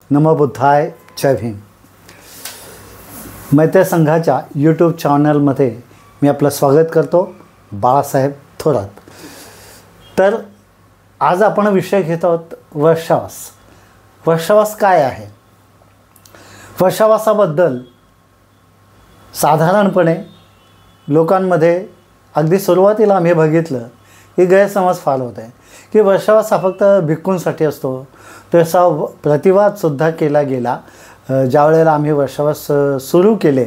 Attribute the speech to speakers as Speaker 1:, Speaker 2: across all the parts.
Speaker 1: नमो बुद्धाय, जय भीम. मैत्री संघाच्या यूट्यूब चॅनलमध्ये मी आपलं स्वागत करतो, बाळासाहेब थोरात. तर आज आपण विषय घेत आहोत वर्षावास. वर्षावास काय आहे? वर्षावासाबद्दल साधारणपणे लोकांमध्ये अगदी सुरुवातीला आम्ही बघितलं की गैरसमज फार होत आहे की वर्षावास हा फक्त भिक्खूंसाठी असतो. तसा प्रतिवादसुद्धा केला गेला. ज्या वेळेला आम्ही वर्षावास सुरू केले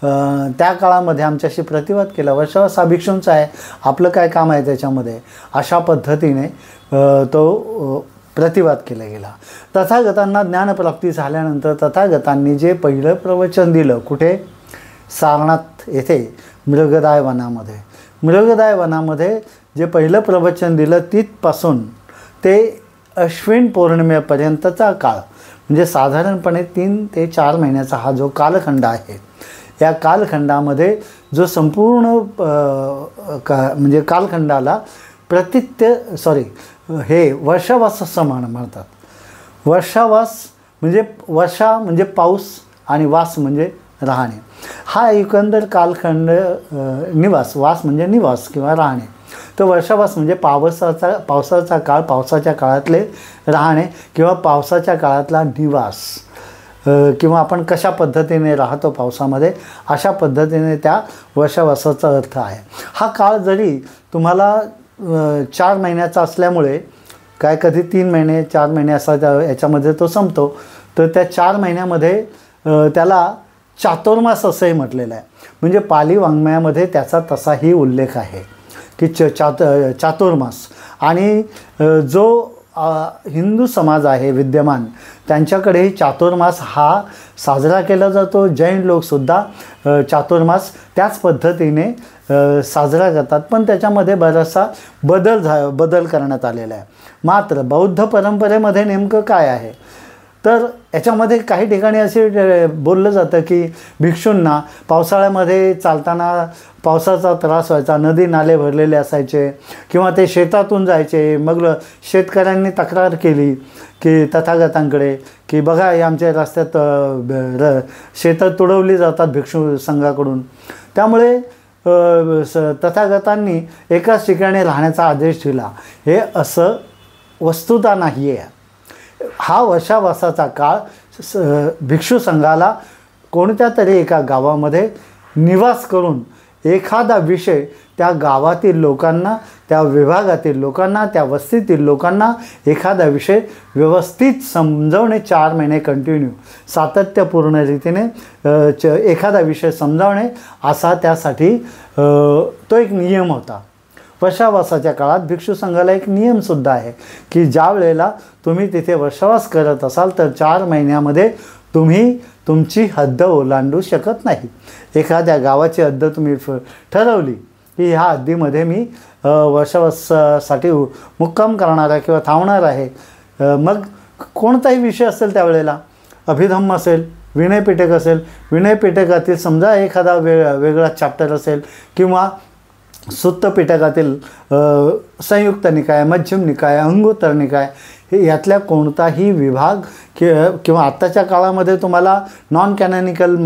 Speaker 1: त्या काळामध्ये आमच्याशी प्रतिवाद केला, वर्षावास हा भिक्षूंचा आहे, आपलं काय काम आहे त्याच्यामध्ये, अशा पद्धतीने तो प्रतिवाद केला गेला. तथागतांना ज्ञानप्राप्ती झाल्यानंतर तथागतांनी जे पहिलं प्रवचन दिलं, कुठे? सारनाथ येथे मृगदाय वनामध्ये. मृगदाय वनामध्ये जे पहिलं प्रवचन दिलं तिथपासून ते अश्विन पौर्णिमेपर्यंतचा काळ, म्हणजे साधारणपणे 3 ते 4 महिन्याचा हा जो कालखंड आहे, या कालखंडामध्ये जो संपूर्ण म्हणजे कालखंडाला हे वर्षावास असं म्हणतात. वर्षावास म्हणजे वर्षा म्हणजे पाऊस आणि वास म्हणजे राहणे. हा एकंदर कालखंड निवास, वास म्हणजे निवास किंवा राहणे. तर वर्षावास म्हणजे पावसाचा काळ, पावसाच्या काळातले राहणे किंवा पावसाच्या काळातला निवास, किंवा आपण कशा पद्धतीने राहतो पावसामध्ये, अशा पद्धतीने त्या वर्षावासाचा अर्थ आहे. हा काळ जरी तुम्हाला 4 महिन्याचा असल्यामुळे काय कधी 3 महिने 4 महिने असा याच्यामध्ये तो संपतो, तर त्या 4 महिन्यामध्ये त्याला चातुर्मास असंही म्हटलेलं आहे. म्हणजे पाली वाङ्मयामध्ये त्याचा तसाही उल्लेख आहे की चातुर्मास. आणि जो हिंदू समाज आहे विद्यमान, त्यांच्याकडेही चातुर्मास हा साजरा केला जातो. जैन लोकसुद्धा चातुर्मास त्याच पद्धतीने साजरा करतात, पण त्याच्यामध्ये बराचसा बदल करण्यात आलेला आहे. मात्र बौद्ध परंपरेमध्ये नेमकं काय आहे, तर याच्यामध्ये काही ठिकाणी असे बोललं जातं की भिक्षूंना पावसाळ्यामध्ये चालताना पावसाचा त्रास व्हायचा, नदी नाले भरलेले असायचे किंवा ते शेतातून जायचे. मग शेतकऱ्यांनी तक्रार केली की तथागतांकडे की बघा हे आमच्या रस्त्यात शेतं तुडवली जातात भिक्षू संघाकडून. त्यामुळे तथागतांनी एकाच ठिकाणी राहण्याचा आदेश दिला. हे असं वस्तुता नाही आहे. हा वर्षावासाचा काळ भिक्षू संघाला कोणत्या तरी एका गावामध्ये निवास करून एखादा विषय त्या गावातील लोकांना, त्या विभागातील लोकांना, त्या वस्तीतील लोकांना एखादा विषय व्यवस्थित समजावणे, 4 महिने कंटिन्यू सातत्यपूर्ण रीतीने एखादा विषय समजावणे, असा त्यासाठी तो एक नियम होता. वर्षावासाच्या काळात भिक्षू संघाला एक नियमसुद्धा आहे की ज्या वेळेला तुम्ही तिथे वर्षावास करत असाल तर 4 महिन्यामध्ये तुम्ही तुमची हद्द ओलांडू शकत नाही. एखाद्या गावाची हद्द तुम्ही ठरवली की ह्या हद्दीमध्ये मी वर्षावासासाठी मुक्काम करणार आहे किंवा थांबणार आहे. मग कोणताही विषय असेल त्यावेळेला, अभिधम्म असेल, विनयपिटक असेल, विनयपिटकातील समजा एखादा वेगळा चॅप्टर असेल, किंवा सुत्त पिटकातील संयुक्त निकाय, मध्यम निकाय, अंगुत्तर निकाय, हे यातल्या कोणताही विभाग किंवा आत्ताच्या काळामध्ये तुम्हाला नॉन कॅनॉनिकल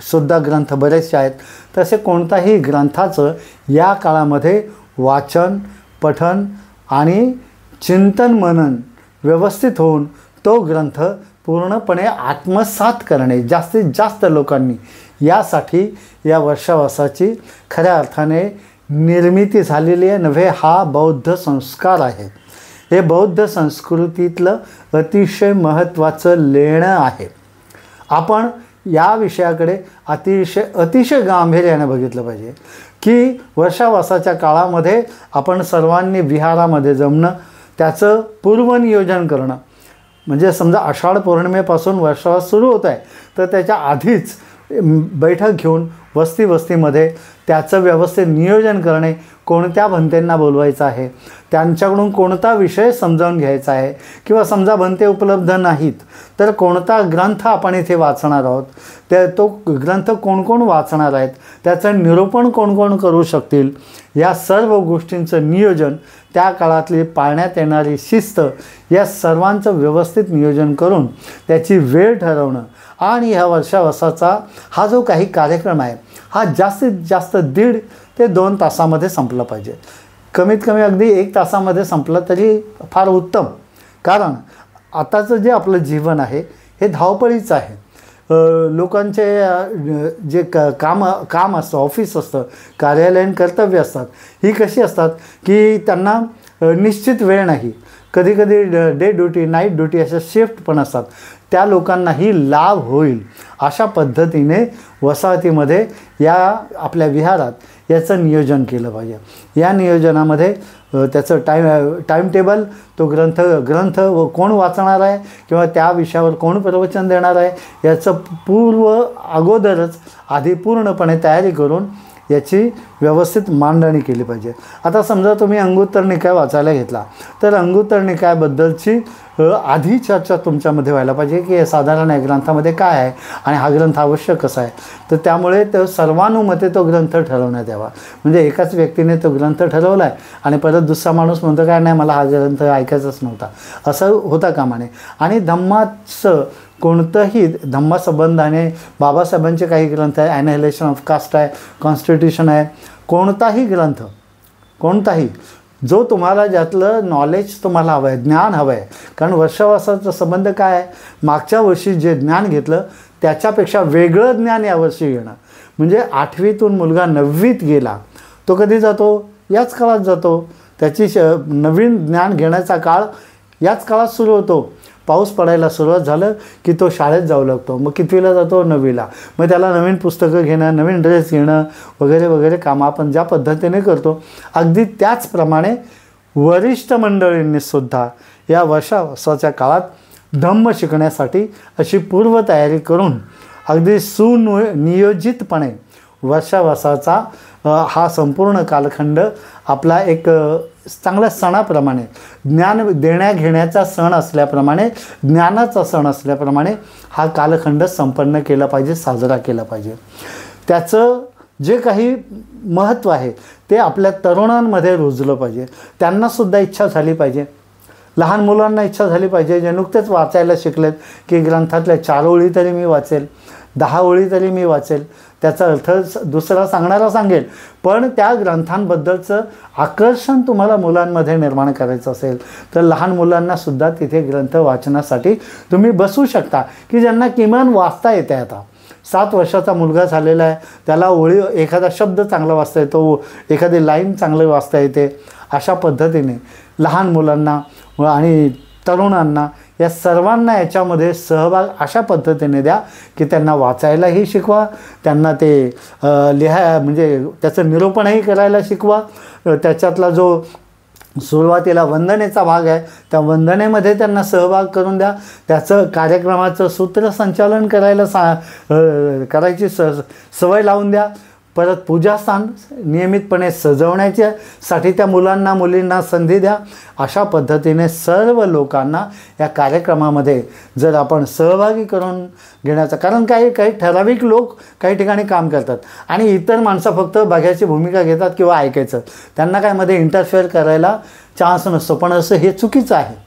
Speaker 1: सुद्धा ग्रंथ बरेचसे आहेत, तसे कोणताही ग्रंथाचं या काळामध्ये वाचन, पठन आणि चिंतन मनन व्यवस्थित होऊन तो ग्रंथ पूर्णपणे आत्मसात करणे जास्तीत जास्त लोकांनी, यासाठी या वर्षावासाची खऱ्या अर्थाने निर्मिती झालेली आहे. नव्हे, हा बौद्ध संस्कार आहे. हे बौद्ध संस्कृतीतलं अतिशय महत्त्वाचं लेणं आहे. आपण या विषयाकडे अतिशय गांभीर्याने बघितलं पाहिजे की वर्षावासाच्या काळामध्ये आपण सर्वांनी विहारामध्ये जमणं, त्याचं पूर्वनियोजन करणं. म्हणजे समजा आषाढ पौर्णिमेपासून वर्षावास सुरू होत आहे तर त्याच्या आधीच बैठक घेऊन वस्तीमध्ये त्याचं व्यवस्थित नियोजन करणे, कोणत्या भंतेंना बोलवायचं आहे, त्यांच्याकडून कोणता विषय समजावून घ्यायचा आहे, किंवा समजा भंते उपलब्ध नाहीत तर कोणता ग्रंथ आपण इथे वाचणार आहोत, तो ग्रंथ कोण कोण वाचणार आहेत, त्याचं निरूपण कोण कोण करू शकतील, या सर्व गोष्टींचं नियोजन, त्या काळातली पाळण्यात येणारी शिस्त, या सर्वांचं व्यवस्थित नियोजन करून त्याची वेळ ठरवणं आणि ह्या वर्षावसाचा हा जो काही कार्यक्रम आहे हा जास्तीत जास्त 1.5 ते 2 तासामध्ये संपला पाहिजे. कमीत कमी अगदी 1 तासामध्ये संपलं तरी फार उत्तम. कारण आताचं जे आपलं जीवन आहे हे धावपळीचं आहे. लोकांचे जे काम असतं, ऑफिस असतं, कार्यालयीन कर्तव्य असतात, ही कशी असतात की त्यांना निश्चित वेळ नाही. कधीकधी डे ड्युटी, नाईट ड्युटी अशा शिफ्ट पण असतात. त्या लोकांनाही लाभ होईल अशा पद्धतीने वसाहतीमध्ये या आपल्या विहारात याचं नियोजन केलं पाहिजे. या नियोजनामध्ये त्याचं टाईम टेबल, तो ग्रंथ कोण वाचणार आहे किंवा त्या विषयावर कोण प्रवचन देणार आहे याचं अगोदरच आधी पूर्णपणे तयारी करून याची व्यवस्थित मांडणी केली पाहिजे. आता समजा तुम्ही अंगुत्तर निकाय वाचायला घेतला तर अंगुत्तर निकायाबद्दलची आधी चर्चा तुमच्यामध्ये व्हायला पाहिजे की साधारण या ग्रंथामध्ये काय आहे आणि हा ग्रंथ आवश्यक कसा आहे. तर त्यामुळे तो सर्वानुमते तो ग्रंथ ठरवण्यात यावा. म्हणजे एकाच व्यक्तीने तो ग्रंथ ठरवला आहे आणि परत दुसरा माणूस म्हणतो काय नाही मला हा ग्रंथ ऐकायचाच नव्हता, असं होता कामा नये. आणि धम्माचं कोणतंही धम्मासंबंधाने बाबासाहेबांचे काही ग्रंथ आहे, ॲनालिसिस ऑफ कास्ट आहे, कॉन्स्टिट्यूशन आहे, कोणताही ग्रंथ, कोणताही जो तुम्हाला ज्यातलं नॉलेज तुम्हाला हवं आहे, ज्ञान हवं आहे. कारण वर्षावासाचा संबंध काय आहे, मागच्या वर्षी जे ज्ञान घेतलं त्याच्यापेक्षा वेगळं ज्ञान यावर्षी घेणं. म्हणजे 8वीतून मुलगा 9वीत गेला, तो कधी जातो, याच काळात जातो. त्याची नवीन ज्ञान घेण्याचा काळ याच काळात सुरू होतो. पाऊस पडायला सुरुवात झालं की तो शाळेत जाऊ लागतो. मग कितवीला जातो, 9वीला. मग त्याला नवीन पुस्तकं घेणं, नवीन ड्रेस घेणं वगैरे वगैरे कामं आपण ज्या पद्धतीने करतो अगदी त्याचप्रमाणे वरिष्ठ मंडळींनीसुद्धा या वर्षावसाच्या काळात धम्म शिकण्यासाठी अशी पूर्वतयारी करून अगदी सुनियोजितपणे वर्षावसाचा हा संपूर्ण कालखंड आपला एक चांगल्या सणाप्रमाणे, ज्ञान देण्या घेण्याचा सण असल्याप्रमाणे, ज्ञानाचा सण असल्याप्रमाणे हा कालखंड संपन्न केला पाहिजे, साजरा केला पाहिजे. त्याचं जे काही महत्त्व आहे ते आपल्या तरुणांमध्ये रुजलं पाहिजे. त्यांनासुद्धा इच्छा झाली पाहिजे, लहान मुलांना इच्छा झाली पाहिजे जे नुकतेच वाचायला शिकलेत की ग्रंथातल्या 4 ओळी तरी मी वाचेल, 10 ओळी तरी मी वाचेल, त्याचा अर्थ दुसरा सांगणारा सांगेल. पण त्या ग्रंथांबद्दलचं आकर्षण तुम्हाला मुलांमध्ये निर्माण करायचं असेल तर लहान मुलांनासुद्धा तिथे ग्रंथ वाचनासाठी तुम्ही बसू शकता की ज्यांना किमान वाचता येते. आता 7 वर्षाचा मुलगा झालेला आहे, त्याला एखादा शब्द चांगला वाचता येतो, एखादी लाईन चांगली वाचता येते. अशा पद्धतीने लहान मुलांना आणि तरुणांना या सर्वांना याच्यामध्ये सहभाग अशा पद्धतीने द्या की त्यांना वाचायलाही शिकवा, त्यांना ते म्हणजे त्याचं निरूपणही करायला शिकवा. त्याच्यातला जो सुरुवातीला वंदनेचा भाग आहे त्या वंदनेमध्ये त्यांना सहभाग करून द्या. त्याचं कार्यक्रमाचं सूत्रसंचालन करायची सवय लावून द्या. परत पूजास्थान नियमितपणे सजवण्यासाठी त्या मुलांना मुलींना संधी द्या. अशा पद्धतीने सर्व लोकांना या कार्यक्रमामध्ये जर आपण सहभागी करून घेण्याचा, कारण काही ठराविक लोक काही ठिकाणी काम करतात आणि इतर माणसं फक्त बघायची भूमिका घेतात किंवा ऐकायचं, त्यांना काय मध्ये इंटरफेअर करायला चान्स नसतो. पण असं हे चुकीचं आहे.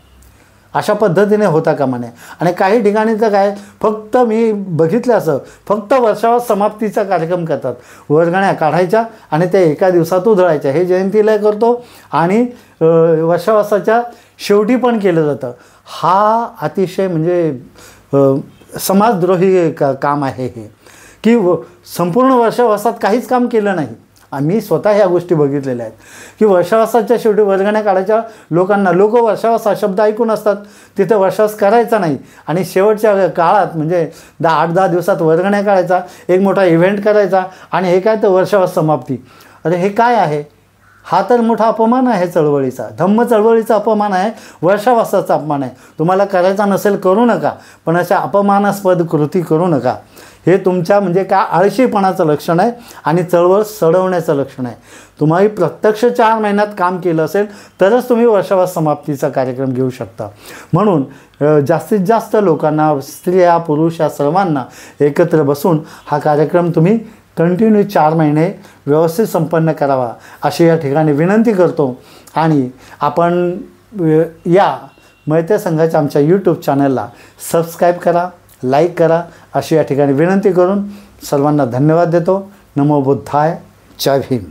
Speaker 1: अशा पद्धतीने होता कामा नये. आणि काही ठिकाणी तर काय फक्त मी बघितलं असं फक्त वर्षावास समाप्तीचा कार्यक्रम करतात, वर्गण्या काढायच्या आणि त्या एका दिवसात उधळायच्या. हे जयंतीला करतो आणि वर्षावासाच्या शेवटी पण केलं जातं. हा अतिशय म्हणजे समाजद्रोही काम आहे हे, की संपूर्ण वर्षावासात काहीच काम केलं नाही. आम्ही स्वतः ह्या गोष्टी बघितलेल्या आहेत की वर्षावासाच्या शेवटी वर्गण्या काढायच्या. लोक वर्षावास हा शब्द ऐकून असतात, तिथं वर्षावास करायचा नाही आणि शेवटच्या काळात म्हणजे 8-10 दिवसात वर्गण्या काढायचा, एक मोठा इव्हेंट करायचा आणि हे काय तर वर्षावास समाप्ती. अरे हे काय आहे? हा तर मोठा अपमान आहे चळवळीचा. धम्म चळवळीचा अपमान आहे, वर्षावासाचा अपमान आहे. तुम्हाला करायचा नसेल करू नका, पण अशा अपमानास्पद कृती करू नका. हे तुमच्या म्हणजे काय आळशीपणाचं लक्षण आहे आणि चळवळ सडवण्याचं लक्षण आहे. तुम्ही प्रत्यक्ष 4 महिन्यात काम केलं असेल तरच तुम्ही वर्षावास समाप्तीचा कार्यक्रम घेऊ शकता. म्हणून जास्तीत जास्त लोकांना, स्त्रिया पुरुष या सर्वांना एकत्र बसून हा कार्यक्रम तुम्ही कंटिन्यू 4 महिने व्यवस्थित संपन्न करावा अशी या ठिकाणी विनंती करतो. आणि आपण या मैत्री संघाच्या आमच्या यूट्यूब चॅनलला सबस्क्राईब करा, लाईक करा अशी या ठिकाणी विनंती करून सर्वांना धन्यवाद देतो. नमो बुद्धाय. जय भीम.